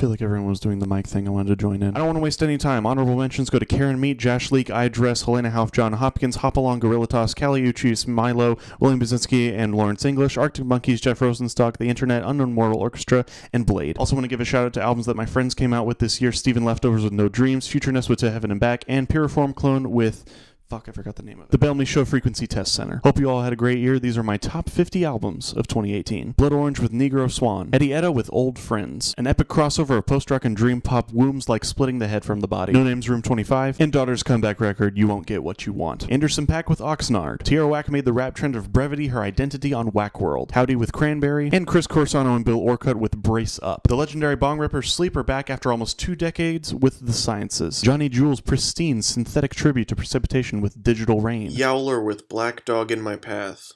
feel like everyone was doing the mic thing. I wanted to join in. I don't want to waste any time. Honorable mentions go to Karen Meat, Jash Leak, iDress, Helena Hauf, John Hopkins, Hopalong, Gorilla Toss, Callie Uchis, Milo, William Basinski, and Lawrence English, Arctic Monkeys, Jeff Rosenstock, The Internet, Unknown Mortal Orchestra, and Blade. Also want to give a shout out to albums that my friends came out with this year: Steven Leftovers with No Dreams, Future Nest with To Heaven and Back, and Piriform Clone with... Fuck, I forgot the name of it. The Bellamy Show Frequency Test Center. Hope you all had a great year. These are my top 50 albums of 2018. Blood Orange with Negro Swan. Eddie Etta with Old Friends. An epic crossover of post-rock and dream pop wombs like splitting the head from the body. No Name's Room 25. And Daughter's comeback record, You Won't Get What You Want. Anderson .Paak with Oxnard. Tierra Whack made the rap trend of brevity her identity on Whack World. Howdy with Cranberry. And Chris Corsano and Bill Orcutt with Brace Up. The legendary bong rippers Sleep are back after almost 2 decades with The Sciences. Johnny Jewel's pristine synthetic tribute to Precipitation with Digital Rain. Yowler with Black Dog in My Path.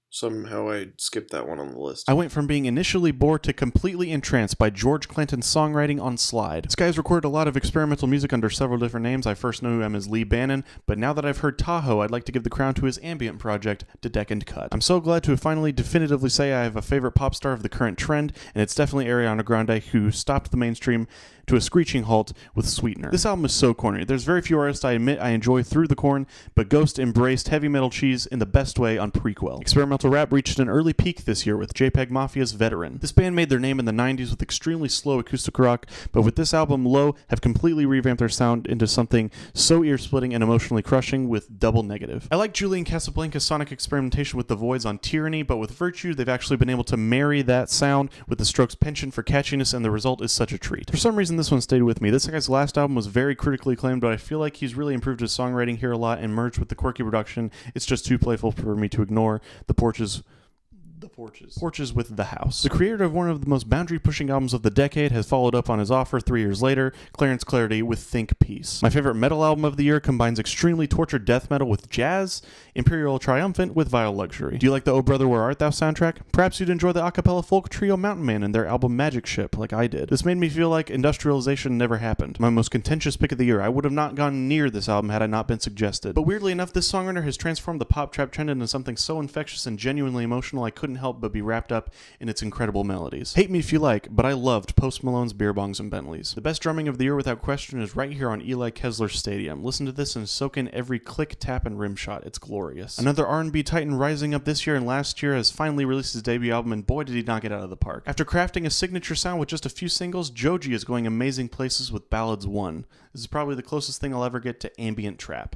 Somehow I skipped that one on the list. I went from being initially bored to completely entranced by George Clinton's songwriting on Slide. This guy's recorded a lot of experimental music under several different names. I first knew him as Lee Bannon, but now that I've heard Tahoe, I'd like to give the crown to his ambient project, Decadent Cut. I'm so glad to finally definitively say I have a favorite pop star of the current trend, and it's definitely Ariana Grande, who stopped the mainstream to a screeching halt with Sweetener. This album is so corny. There's very few artists I admit I enjoy through the corn, but Ghost embraced heavy metal cheese in the best way on Prequel. Experimental rap reached an early peak this year with JPEG Mafia's Veteran. This band made their name in the 90s with extremely slow acoustic rock, but with this album, Low have completely revamped their sound into something so ear-splitting and emotionally crushing with Double Negative. I like Julian Casablanca's sonic experimentation with the Voids on Tyranny, but with Virtue, they've actually been able to marry that sound with the Strokes' penchant for catchiness, and the result is such a treat. For some reason, this one stayed with me. This guy's last album was very critically acclaimed, but I feel like he's really improved his songwriting here a lot and merged with the quirky production. It's just too playful for me to ignore. Porches with The House. The creator of one of the most boundary-pushing albums of the decade has followed up on his offer 3 years later, Clarence Clarity with Think Peace. My favorite metal album of the year combines extremely tortured death metal with jazz, Imperial Triumphant with Vile Luxury. Do you like the Oh Brother Where Art Thou soundtrack? Perhaps you'd enjoy the a cappella folk trio Mountain Man and their album Magic Ship, like I did. This made me feel like industrialization never happened. My most contentious pick of the year. I would have not gone near this album had I not been suggested. But weirdly enough, this songwriter has transformed the pop trap trend into something so infectious and genuinely emotional I couldn't help but be wrapped up in its incredible melodies. Hate me if you like, but I loved Post Malone's Beer Bongs and Bentleys. The best drumming of the year without question is right here on Eli Kessler Stadium. Listen to this and soak in every click, tap, and rim shot. It's glorious. Another R&B titan rising up this year and last year has finally released his debut album, and boy did he knock it out of the park. After crafting a signature sound with just a few singles, Joji is going amazing places with Ballads 1. This is probably the closest thing I'll ever get to ambient trap.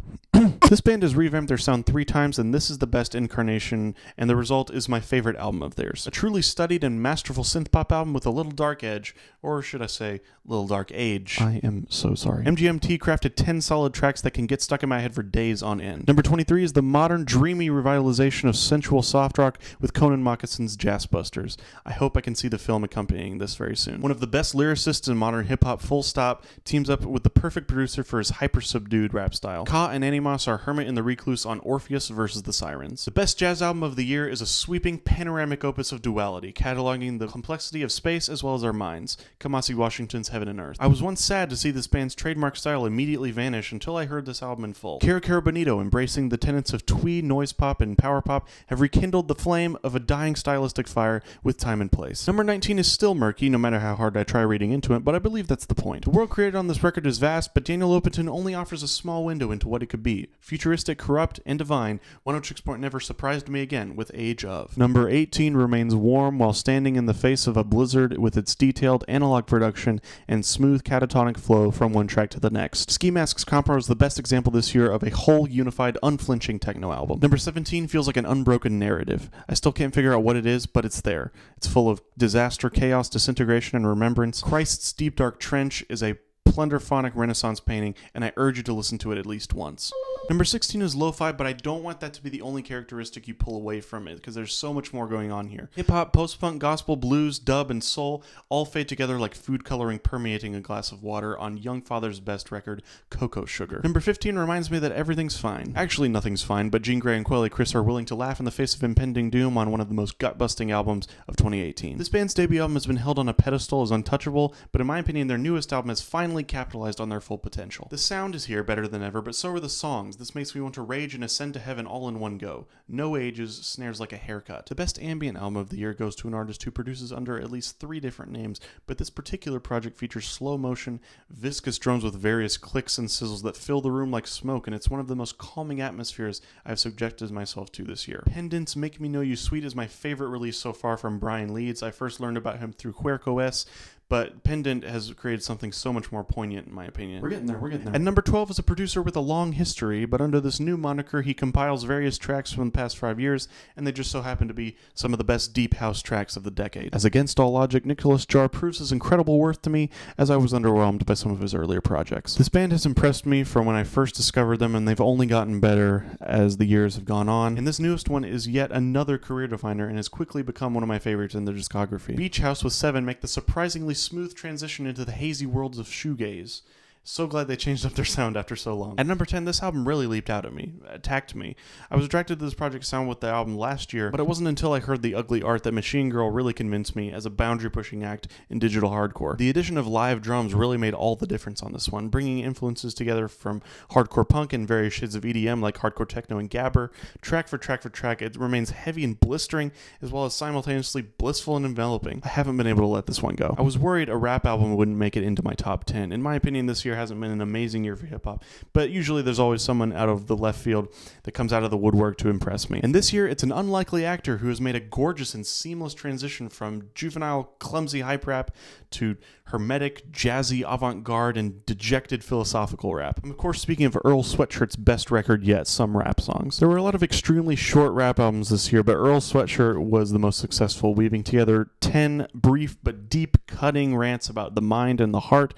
This band has revamped their sound 3 times, and this is the best incarnation, and the result is my favorite album of theirs. A truly studied and masterful synth-pop album with a little dark edge, or should I say, little dark age. I am so sorry. MGMT crafted 10 solid tracks that can get stuck in my head for days on end. Number 23 is the modern, dreamy revitalization of sensual soft rock with Conan Moccason's Jazz Busters. I hope I can see the film accompanying this very soon. One of the best lyricists in modern hip-hop, full stop, teams up with the perfect producer for his hyper-subdued rap style. Ka and Animos are Hermit and the Recluse on Orpheus versus the Sirens. The best jazz album of the year is a sweeping panoramic opus of duality, cataloging the complexity of space as well as our minds, Kamasi Washington's Heaven and Earth. I was once sad to see this band's trademark style immediately vanish until I heard this album in full. Cara Cara Bonito, embracing the tenets of twee, noise pop, and power pop, have rekindled the flame of a dying stylistic fire with Time and Place. Number 19 is still murky, no matter how hard I try reading into it, but I believe that's the point. The world created on this record is vast, but Daniel Lopatin only offers a small window into what it could be. Futuristic, corrupt, and divine, 106 Point never surprised me again with Age of. Number 18 remains warm while standing in the face of a blizzard with its detailed analog production and smooth catatonic flow from one track to the next. Ski Mask's Compro is the best example this year of a whole, unified, unflinching techno album. Number 17 feels like an unbroken narrative. I still can't figure out what it is, but it's there. It's full of disaster, chaos, disintegration, and remembrance. Christ's Deep Dark Trench is a plunderphonic Renaissance painting, and I urge you to listen to it at least once. Number 16 is lo-fi, but I don't want that to be the only characteristic you pull away from it, because there's so much more going on here. Hip-hop, post-punk, gospel, blues, dub, and soul all fade together like food coloring permeating a glass of water on Young Father's best record, Cocoa Sugar. Number 15 reminds me that everything's fine. Actually, nothing's fine, but Jean Grey and Quelly Chris are willing to laugh in the face of impending doom on one of the most gut-busting albums of 2018. This band's debut album has been held on a pedestal as untouchable, but in my opinion, their newest album has finally capitalized on their full potential. The sound is here better than ever, but so are the songs. songs. This makes me want to rage and ascend to heaven all in one go. No ages, snares like a haircut. The best ambient album of the year goes to an artist who produces under at least 3 different names, but this particular project features slow motion, viscous drums with various clicks and sizzles that fill the room like smoke, and it's one of the most calming atmospheres I've subjected myself to this year. Pendants Make Me Know You Sweet is my favorite release so far from Brian Leeds. I first learned about him through QuercOS, but Pendant has created something so much more poignant, in my opinion. We're getting there. And number 12 is a producer with a long history, but under this new moniker, he compiles various tracks from the past 5 years, and they just so happen to be some of the best deep house tracks of the decade. As against all logic, Nicholas Jar proves his incredible worth to me, as I was underwhelmed by some of his earlier projects. This band has impressed me from when I first discovered them, and they've only gotten better as the years have gone on. And this newest one is yet another career definer, and has quickly become one of my favorites in their discography. Beach House with 7 make the surprisingly smooth transition into the hazy worlds of shoegaze. So glad they changed up their sound after so long. At number 10, this album really leaped out at me, attacked me. I was attracted to this project's sound with the album last year, but it wasn't until I heard The Ugly Art that Machine Girl really convinced me as a boundary-pushing act in digital hardcore. The addition of live drums really made all the difference on this one, bringing influences together from hardcore punk and various shades of EDM like hardcore techno and gabber. Track for track, it remains heavy and blistering, as well as simultaneously blissful and enveloping. I haven't been able to let this one go. I was worried a rap album wouldn't make it into my top 10. In my opinion, this year hasn't been an amazing year for hip-hop, but usually there's always someone out of the left field that comes out of the woodwork to impress me. And this year, it's an unlikely actor who has made a gorgeous and seamless transition from juvenile, clumsy hype rap to hermetic, jazzy, avant-garde, and dejected philosophical rap. I'm of course speaking of Earl Sweatshirt's best record yet, Some Rap Songs. There were a lot of extremely short rap albums this year, but Earl Sweatshirt was the most successful, weaving together 10 brief but deep, cutting rants about the mind and the heart,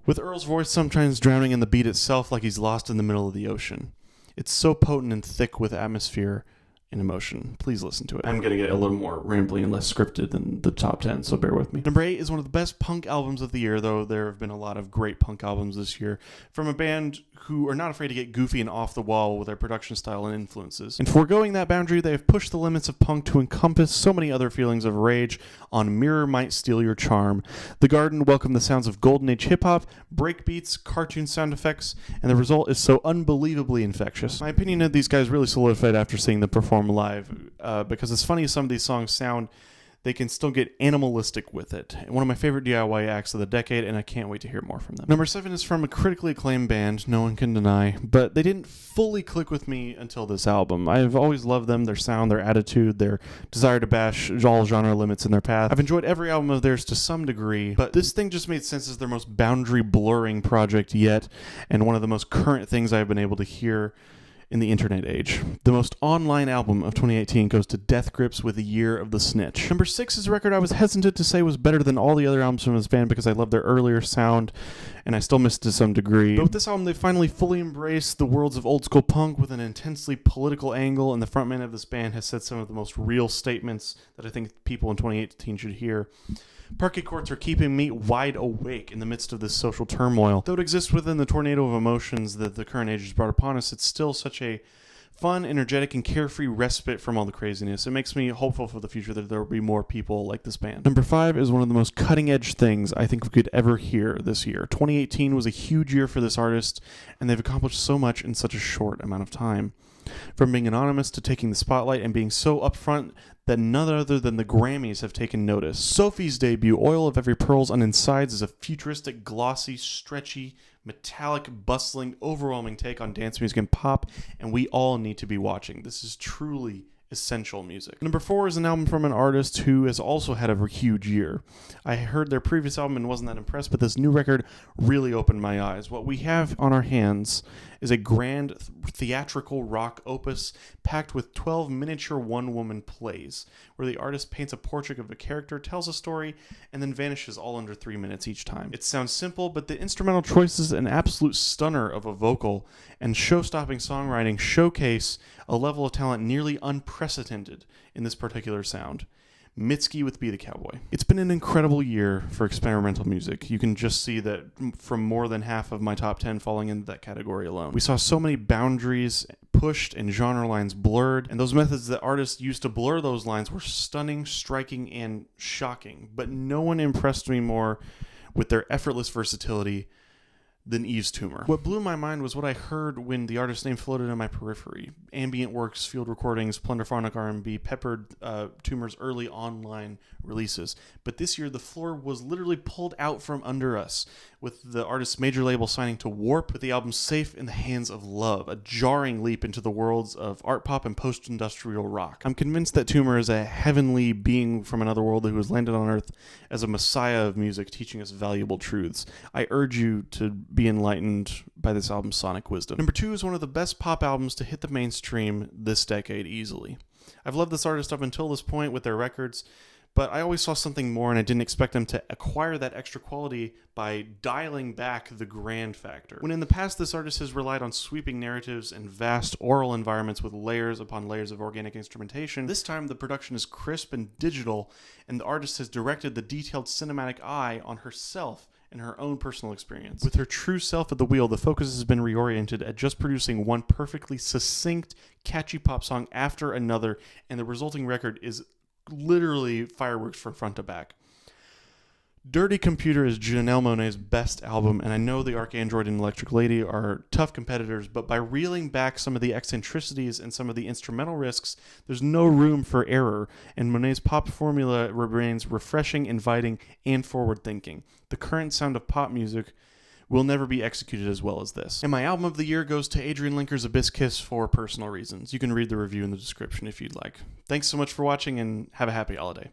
with Earl's voice sometimes drowning in the beat itself like he's lost in the middle of the ocean. It's so potent and thick with atmosphere and emotion. Please listen to it. I'm going to get a little more rambly and less scripted than the top 10, so bear with me. Number 8 is one of the best punk albums of the year, though there have been a lot of great punk albums this year, from a band who are not afraid to get goofy and off the wall with their production style and influences. In foregoing that boundary, they have pushed the limits of punk to encompass so many other feelings of rage on Mirror Might Steal Your Charm. The Garden welcomed the sounds of Golden Age hip-hop, breakbeats, cartoon sound effects, and the result is so unbelievably infectious. My opinion of these guys really solidified after seeing them perform live, because as funny as some of these songs sound, they can still get animalistic with it. One of my favorite DIY acts of the decade, and I can't wait to hear more from them. Number 7 is from a critically acclaimed band, no one can deny, but they didn't fully click with me until this album. I've always loved them, their sound, their attitude, their desire to bash all genre limits in their path. I've enjoyed every album of theirs to some degree, but this thing just made sense as their most boundary-blurring project yet, and one of the most current things I've been able to hear in the internet age. The most online album of 2018 goes to Death Grips with The Year of the Snitch. Number 6 is a record I was hesitant to say was better than all the other albums from this band because I love their earlier sound, and I still miss it to some degree. But with this album, they finally fully embraced the worlds of old school punk with an intensely political angle, and the frontman of this band has said some of the most real statements that I think people in 2018 should hear. Parquet courts are keeping me wide awake in the midst of this social turmoil. Though it exists within the tornado of emotions that the current age has brought upon us, it's still such a fun, energetic, and carefree respite from all the craziness. It makes me hopeful for the future that there will be more people like this band. Number 5 is one of the most cutting-edge things I think we could ever hear this year. 2018 was a huge year for this artist, and they've accomplished so much in such a short amount of time. From being anonymous to taking the spotlight and being so upfront that none other than the Grammys have taken notice. Sophie's debut, Oil of Every Pearls on Insides, is a futuristic, glossy, stretchy, metallic, bustling, overwhelming take on dance music and pop, and we all need to be watching. This is truly essential music. Number 4 is an album from an artist who has also had a huge year. I heard their previous album and wasn't that impressed, but this new record really opened my eyes. What we have on our hands is a grand theatrical rock opus packed with 12 miniature one-woman plays, where the artist paints a portrait of a character, tells a story, and then vanishes all under 3 minutes each time. It sounds simple, but the instrumental choices, an absolute stunner of a vocal, and show-stopping songwriting showcase a level of talent nearly unprecedented in this particular sound. Mitski with Be the Cowboy. It's been an incredible year for experimental music. You can just see that from more than half of my top 10 falling into that category alone. We saw so many boundaries pushed and genre lines blurred, and those methods that artists used to blur those lines were stunning, striking, and shocking. But no one impressed me more with their effortless versatility than Eve's Tumor. What blew my mind was what I heard when the artist's name floated in my periphery. Ambient works, field recordings, plunderphonic R&B peppered Tumor's early online releases. But this year, the floor was literally pulled out from under us, with the artist's major label signing to Warp, with the album Safe in the Hands of Love, a jarring leap into the worlds of art pop and post-industrial rock. I'm convinced that Tumor is a heavenly being from another world who has landed on Earth as a messiah of music, teaching us valuable truths. I urge you to be enlightened by this album's sonic wisdom. Number 2 is one of the best pop albums to hit the mainstream this decade easily. I've loved this artist up until this point with their records, but I always saw something more, and I didn't expect them to acquire that extra quality by dialing back the grand factor. When in the past this artist has relied on sweeping narratives and vast oral environments with layers upon layers of organic instrumentation, this time the production is crisp and digital, and the artist has directed the detailed cinematic eye on herself and her own personal experience. With her true self at the wheel, the focus has been reoriented at just producing one perfectly succinct, catchy pop song after another, and the resulting record is literally fireworks from front to back. Dirty Computer is Janelle Monáe's best album, and I know the Arcandroid and Electric Lady are tough competitors, but by reeling back some of the eccentricities and some of the instrumental risks, there's no room for error, and Monáe's pop formula remains refreshing, inviting, and forward-thinking. The current sound of pop music will never be executed as well as this. And my album of the year goes to Adrian Linker's Abyss Kiss for personal reasons. You can read the review in the description if you'd like. Thanks so much for watching, and have a happy holiday.